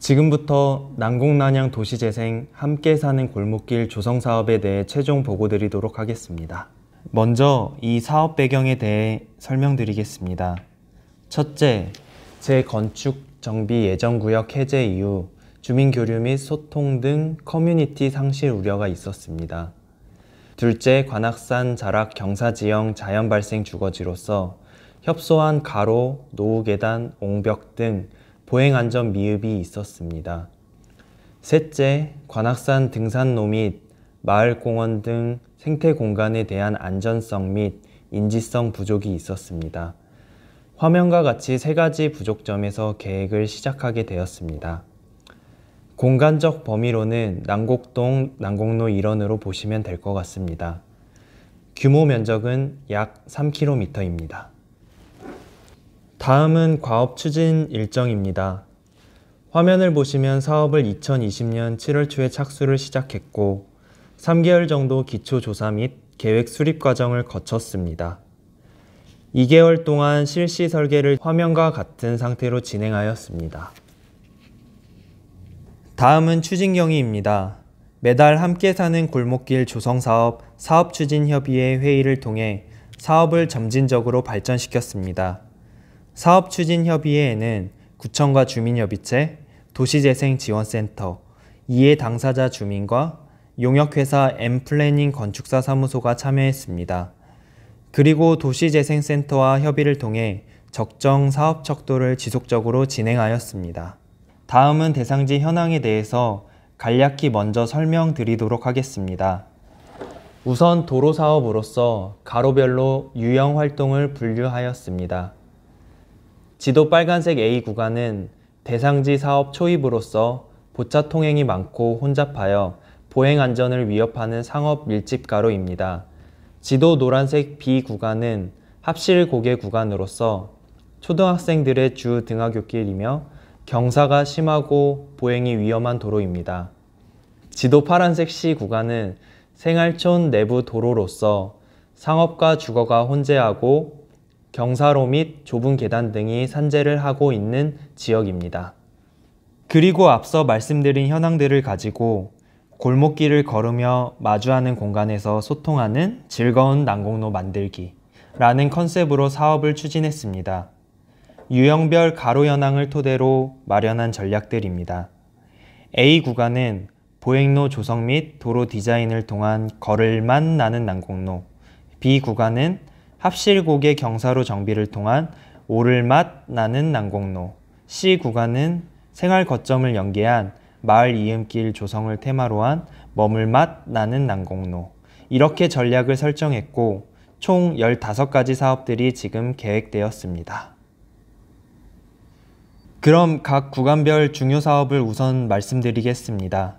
지금부터 난공난양 도시재생 함께 사는 골목길 조성 사업에 대해 최종 보고드리도록 하겠습니다. 먼저 이 사업 배경에 대해 설명드리겠습니다. 첫째, 재건축 정비 예정구역 해제 이후 주민 교류 및 소통 등 커뮤니티 상실 우려가 있었습니다. 둘째, 관악산 자락 경사지형 자연 발생 주거지로서 협소한 가로, 노후 계단, 옹벽 등 보행 안전 미흡이 있었습니다. 셋째, 관악산 등산로 및 마을 공원 등 생태 공간에 대한 안전성 및 인지성 부족이 있었습니다. 화면과 같이 세 가지 부족점에서 계획을 시작하게 되었습니다. 공간적 범위로는 난곡동 난곡로 일원으로 보시면 될 것 같습니다. 규모 면적은 약 3km입니다. 다음은 과업 추진 일정입니다. 화면을 보시면 사업을 2020년 7월 초에 착수를 시작했고 3개월 정도 기초조사 및 계획 수립 과정을 거쳤습니다. 2개월 동안 실시 설계를 화면과 같은 상태로 진행하였습니다. 다음은 추진 경위입니다. 매달 함께 사는 골목길 조성사업 사업추진협의회 회의를 통해 사업을 점진적으로 발전시켰습니다. 사업추진협의회에는 구청과 주민협의체, 도시재생지원센터, 이해 당사자 주민과 용역회사 엠플래닝 건축사 사무소가 참여했습니다. 그리고 도시재생센터와 협의를 통해 적정 사업 척도를 지속적으로 진행하였습니다. 다음은 대상지 현황에 대해서 간략히 먼저 설명드리도록 하겠습니다. 우선 도로사업으로서 가로별로 유형 활동을 분류하였습니다. 지도 빨간색 A 구간은 대상지 사업 초입으로서 보차 통행이 많고 혼잡하여 보행 안전을 위협하는 상업 밀집가로입니다. 지도 노란색 B 구간은 합실 고개 구간으로서 초등학생들의 주 등하굣길이며 경사가 심하고 보행이 위험한 도로입니다. 지도 파란색 C 구간은 생활촌 내부 도로로서 상업과 주거가 혼재하고 경사로 및 좁은 계단 등이 산재를 하고 있는 지역입니다. 그리고 앞서 말씀드린 현황들을 가지고 골목길을 걸으며 마주하는 공간에서 소통하는 즐거운 난곡로 만들기 라는 컨셉으로 사업을 추진했습니다. 유형별 가로 현황을 토대로 마련한 전략들입니다. A 구간은 보행로 조성 및 도로 디자인을 통한 걸을맛 나는 난곡로, B 구간은 합실고개 경사로 정비를 통한 오를맛 나는 난곡로, C 구간은 생활 거점을 연계한 마을 이음길 조성을 테마로 한 머물맛 나는 난곡로, 이렇게 전략을 설정했고 총 15가지 사업들이 지금 계획되었습니다. 그럼 각 구간별 중요 사업을 우선 말씀드리겠습니다.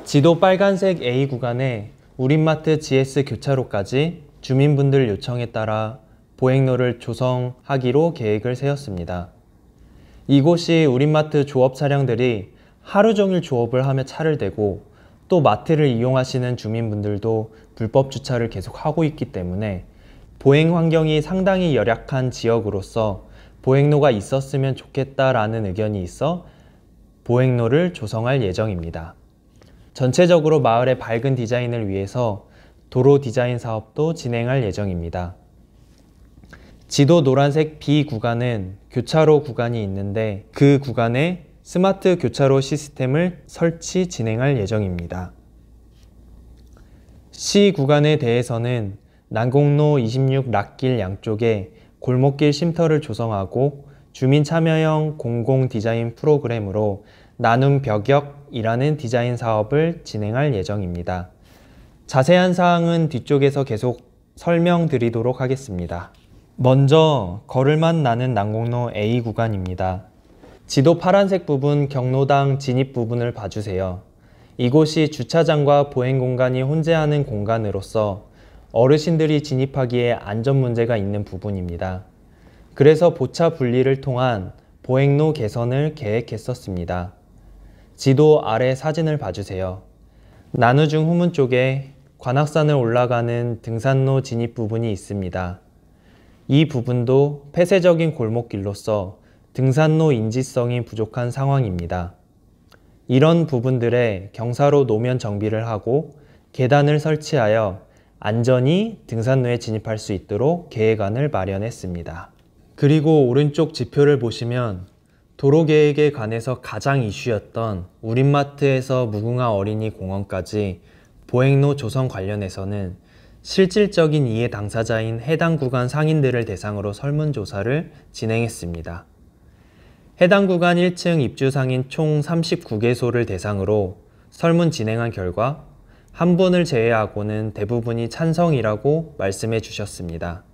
지도 빨간색 A 구간에 우린마트 GS 교차로까지 주민분들 요청에 따라 보행로를 조성하기로 계획을 세웠습니다. 이곳이 우린마트 조업 차량들이 하루 종일 조업을 하며 차를 대고 또 마트를 이용하시는 주민분들도 불법 주차를 계속 하고 있기 때문에 보행 환경이 상당히 열악한 지역으로서 보행로가 있었으면 좋겠다라는 의견이 있어 보행로를 조성할 예정입니다. 전체적으로 마을의 밝은 디자인을 위해서 도로 디자인 사업도 진행할 예정입니다. 지도 노란색 B 구간은 교차로 구간이 있는데 그 구간에 스마트 교차로 시스템을 설치 진행할 예정입니다. C 구간에 대해서는 난곡로 26 락길 양쪽에 골목길 쉼터를 조성하고 주민 참여형 공공 디자인 프로그램으로 나눔 벽역이라는 디자인 사업을 진행할 예정입니다. 자세한 사항은 뒤쪽에서 계속 설명드리도록 하겠습니다. 먼저 걸을맛 나는 난곡로 A 구간입니다. 지도 파란색 부분 경로당 진입 부분을 봐주세요. 이곳이 주차장과 보행 공간이 혼재하는 공간으로서 어르신들이 진입하기에 안전 문제가 있는 부분입니다. 그래서 보차 분리를 통한 보행로 개선을 계획했었습니다. 지도 아래 사진을 봐주세요. 나누중 후문 쪽에 관악산을 올라가는 등산로 진입 부분이 있습니다. 이 부분도 폐쇄적인 골목길로서 등산로 인지성이 부족한 상황입니다. 이런 부분들에 경사로 노면 정비를 하고 계단을 설치하여 안전히 등산로에 진입할 수 있도록 계획안을 마련했습니다. 그리고 오른쪽 지표를 보시면 도로계획에 관해서 가장 이슈였던 우림마트에서 무궁화 어린이 공원까지 보행로 조성 관련해서는 실질적인 이해 당사자인 해당 구간 상인들을 대상으로 설문조사를 진행했습니다. 해당 구간 1층 입주 상인 총 39개소를 대상으로 설문 진행한 결과 한 분을 제외하고는 대부분이 찬성이라고 말씀해 주셨습니다.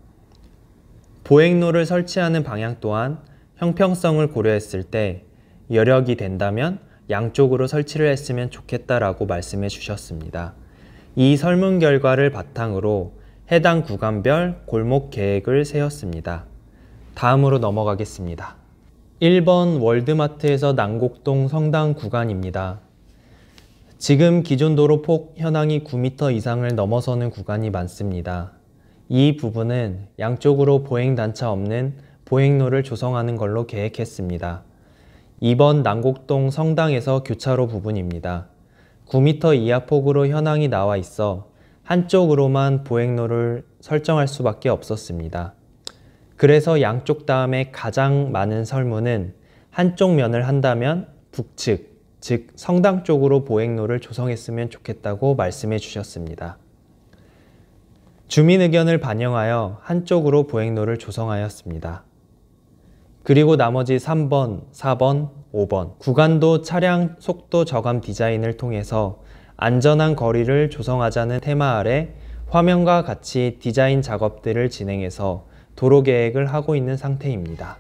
보행로를 설치하는 방향 또한 형평성을 고려했을 때 여력이 된다면 양쪽으로 설치를 했으면 좋겠다라고 말씀해 주셨습니다. 이 설문 결과를 바탕으로 해당 구간별 골목 계획을 세웠습니다. 다음으로 넘어가겠습니다. 1번 월드마트에서 난곡동 성당 구간입니다. 지금 기존 도로 폭 현황이 9m 이상을 넘어서는 구간이 많습니다. 이 부분은 양쪽으로 보행단차 없는 보행로를 조성하는 걸로 계획했습니다. 2번 난곡동 성당에서 교차로 부분입니다. 9m 이하 폭으로 현황이 나와 있어 한쪽으로만 보행로를 설정할 수밖에 없었습니다. 그래서 양쪽 다음에 가장 많은 설문은 한쪽 면을 한다면 북측, 즉 성당 쪽으로 보행로를 조성했으면 좋겠다고 말씀해 주셨습니다. 주민 의견을 반영하여 한쪽으로 보행로를 조성하였습니다. 그리고 나머지 3번, 4번, 5번 구간도 차량 속도 저감 디자인을 통해서 안전한 거리를 조성하자는 테마 아래 화면과 같이 디자인 작업들을 진행해서 도로 계획을 하고 있는 상태입니다.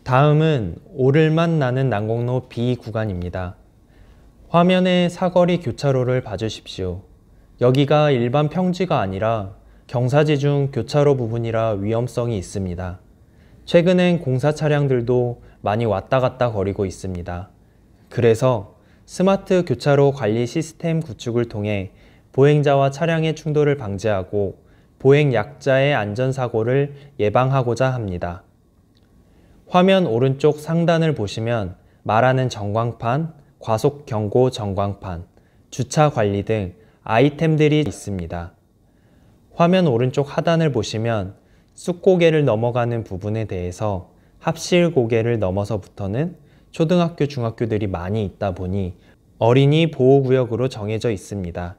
다음은 오를만 나는 난곡로 B 구간입니다. 화면의 사거리 교차로를 봐주십시오. 여기가 일반 평지가 아니라 경사지 중 교차로 부분이라 위험성이 있습니다. 최근엔 공사 차량들도 많이 왔다 갔다 거리고 있습니다. 그래서 스마트 교차로 관리 시스템 구축을 통해 보행자와 차량의 충돌을 방지하고 보행 약자의 안전사고를 예방하고자 합니다. 화면 오른쪽 상단을 보시면 말하는 전광판, 과속 경고 전광판, 주차 관리 등 아이템들이 있습니다. 화면 오른쪽 하단을 보시면 쑥고개를 넘어가는 부분에 대해서 합실고개를 넘어서부터는 초등학교, 중학교들이 많이 있다 보니 어린이 보호구역으로 정해져 있습니다.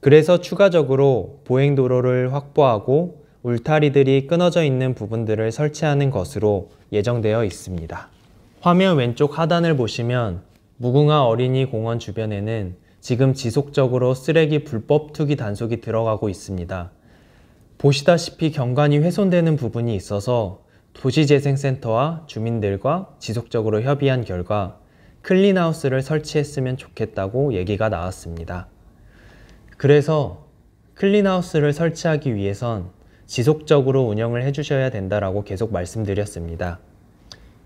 그래서 추가적으로 보행도로를 확보하고 울타리들이 끊어져 있는 부분들을 설치하는 것으로 예정되어 있습니다. 화면 왼쪽 하단을 보시면 무궁화 어린이 공원 주변에는 지금 지속적으로 쓰레기 불법 투기 단속이 들어가고 있습니다. 보시다시피 경관이 훼손되는 부분이 있어서 도시재생센터와 주민들과 지속적으로 협의한 결과 클린하우스를 설치했으면 좋겠다고 얘기가 나왔습니다. 그래서 클린하우스를 설치하기 위해선 지속적으로 운영을 해주셔야 된다라고 계속 말씀드렸습니다.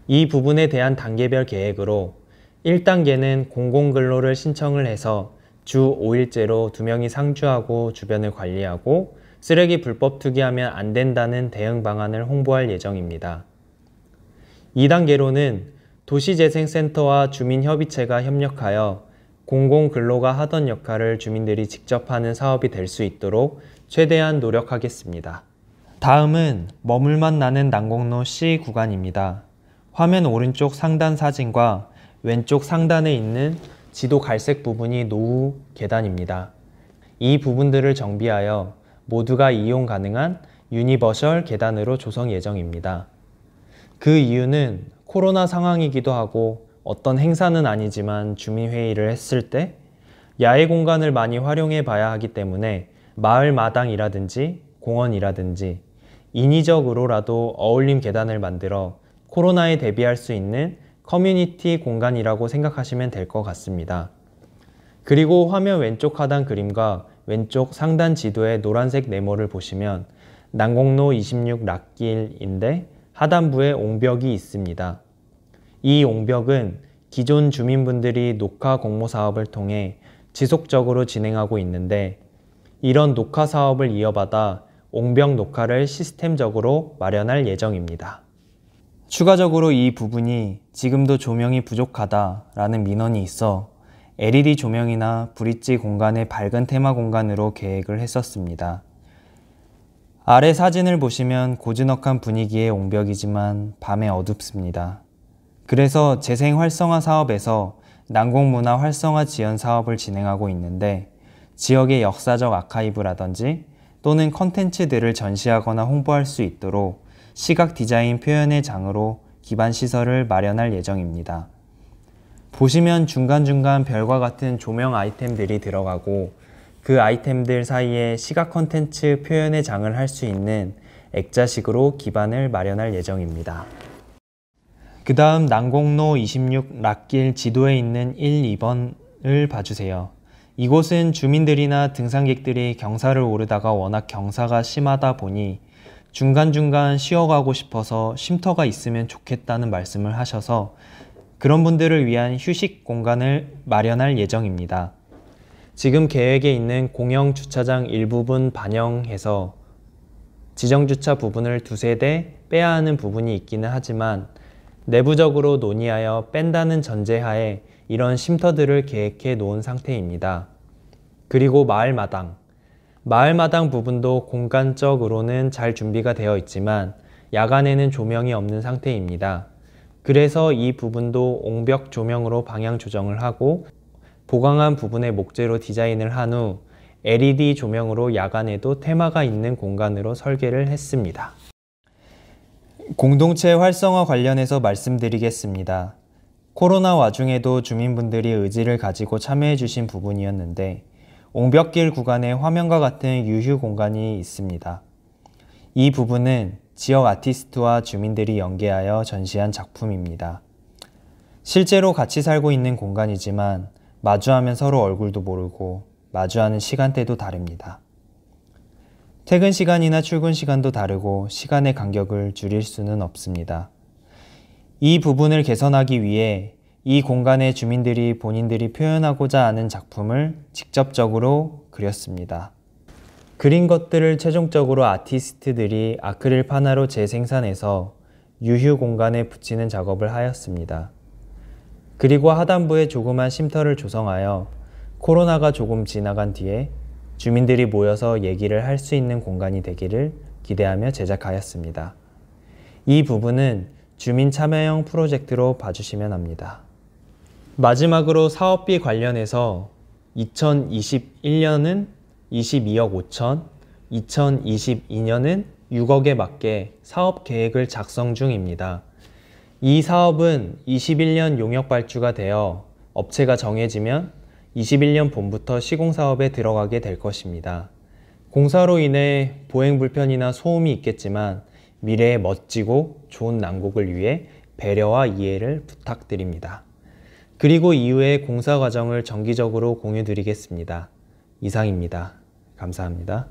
이 부분에 대한 단계별 계획으로 1단계는 공공근로를 신청을 해서 주 5일제로 2명이 상주하고 주변을 관리하고 쓰레기 불법 투기하면 안 된다는 대응 방안을 홍보할 예정입니다. 2단계로는 도시재생센터와 주민협의체가 협력하여 공공근로가 하던 역할을 주민들이 직접 하는 사업이 될 수 있도록 최대한 노력하겠습니다. 다음은 머물만 나는 난곡로 C 구간입니다. 화면 오른쪽 상단 사진과 왼쪽 상단에 있는 지도 갈색 부분이 노후 계단입니다. 이 부분들을 정비하여 모두가 이용 가능한 유니버셜 계단으로 조성 예정입니다. 그 이유는 코로나 상황이기도 하고 어떤 행사는 아니지만 주민회의를 했을 때 야외 공간을 많이 활용해 봐야 하기 때문에 마을 마당이라든지 공원이라든지 인위적으로라도 어울림 계단을 만들어 코로나에 대비할 수 있는 커뮤니티 공간이라고 생각하시면 될 것 같습니다. 그리고 화면 왼쪽 하단 그림과 왼쪽 상단 지도의 노란색 네모를 보시면 난곡로 26 락길인데 하단부에 옹벽이 있습니다. 이 옹벽은 기존 주민분들이 녹화 공모 사업을 통해 지속적으로 진행하고 있는데 이런 녹화 사업을 이어받아 옹벽 녹화를 시스템적으로 마련할 예정입니다. 추가적으로 이 부분이 지금도 조명이 부족하다라는 민원이 있어 LED 조명이나 브릿지 공간의 밝은 테마 공간으로 계획을 했었습니다. 아래 사진을 보시면 고즈넉한 분위기의 옹벽이지만 밤에 어둡습니다. 그래서 재생 활성화 사업에서 난공문화 활성화 지원 사업을 진행하고 있는데 지역의 역사적 아카이브라든지 또는 컨텐츠들을 전시하거나 홍보할 수 있도록 시각 디자인 표현의 장으로 기반 시설을 마련할 예정입니다. 보시면 중간중간 별과 같은 조명 아이템들이 들어가고 그 아이템들 사이에 시각 컨텐츠 표현의 장을 할 수 있는 액자식으로 기반을 마련할 예정입니다. 그 다음 난공로 26 락길 지도에 있는 1, 2번을 봐주세요. 이곳은 주민들이나 등산객들이 경사를 오르다가 워낙 경사가 심하다 보니 중간중간 쉬어가고 싶어서 쉼터가 있으면 좋겠다는 말씀을 하셔서 그런 분들을 위한 휴식 공간을 마련할 예정입니다. 지금 계획에 있는 공영 주차장 일부분 반영해서 지정주차 부분을 두세 대 빼야 하는 부분이 있기는 하지만 내부적으로 논의하여 뺀다는 전제하에 이런 쉼터들을 계획해 놓은 상태입니다. 그리고 마을마당 부분도 공간적으로는 잘 준비가 되어 있지만 야간에는 조명이 없는 상태입니다. 그래서 이 부분도 옹벽 조명으로 방향 조정을 하고 보강한 부분의 목재로 디자인을 한 후 LED 조명으로 야간에도 테마가 있는 공간으로 설계를 했습니다. 공동체 활성화 관련해서 말씀드리겠습니다. 코로나 와중에도 주민분들이 의지를 가지고 참여해 주신 부분이었는데 옹벽길 구간에 화면과 같은 유휴 공간이 있습니다. 이 부분은 지역 아티스트와 주민들이 연계하여 전시한 작품입니다. 실제로 같이 살고 있는 공간이지만 마주하면 서로 얼굴도 모르고 마주하는 시간대도 다릅니다. 퇴근 시간이나 출근 시간도 다르고 시간의 간격을 줄일 수는 없습니다. 이 부분을 개선하기 위해 이 공간의 주민들이 본인들이 표현하고자 하는 작품을 직접적으로 그렸습니다. 그린 것들을 최종적으로 아티스트들이 아크릴 하나로 재생산해서 유휴 공간에 붙이는 작업을 하였습니다. 그리고 하단부에 조그만 쉼터를 조성하여 코로나가 조금 지나간 뒤에 주민들이 모여서 얘기를 할 수 있는 공간이 되기를 기대하며 제작하였습니다. 이 부분은 주민 참여형 프로젝트로 봐주시면 합니다. 마지막으로 사업비 관련해서 2021년은 22억 5천, 2022년은 6억에 맞게 사업 계획을 작성 중입니다. 이 사업은 21년 용역 발주가 되어 업체가 정해지면 21년 봄부터 시공사업에 들어가게 될 것입니다. 공사로 인해 보행 불편이나 소음이 있겠지만 미래에 멋지고 좋은 난곡을 위해 배려와 이해를 부탁드립니다. 그리고 이후에 공사 과정을 정기적으로 공유 드리겠습니다. 이상입니다. 감사합니다.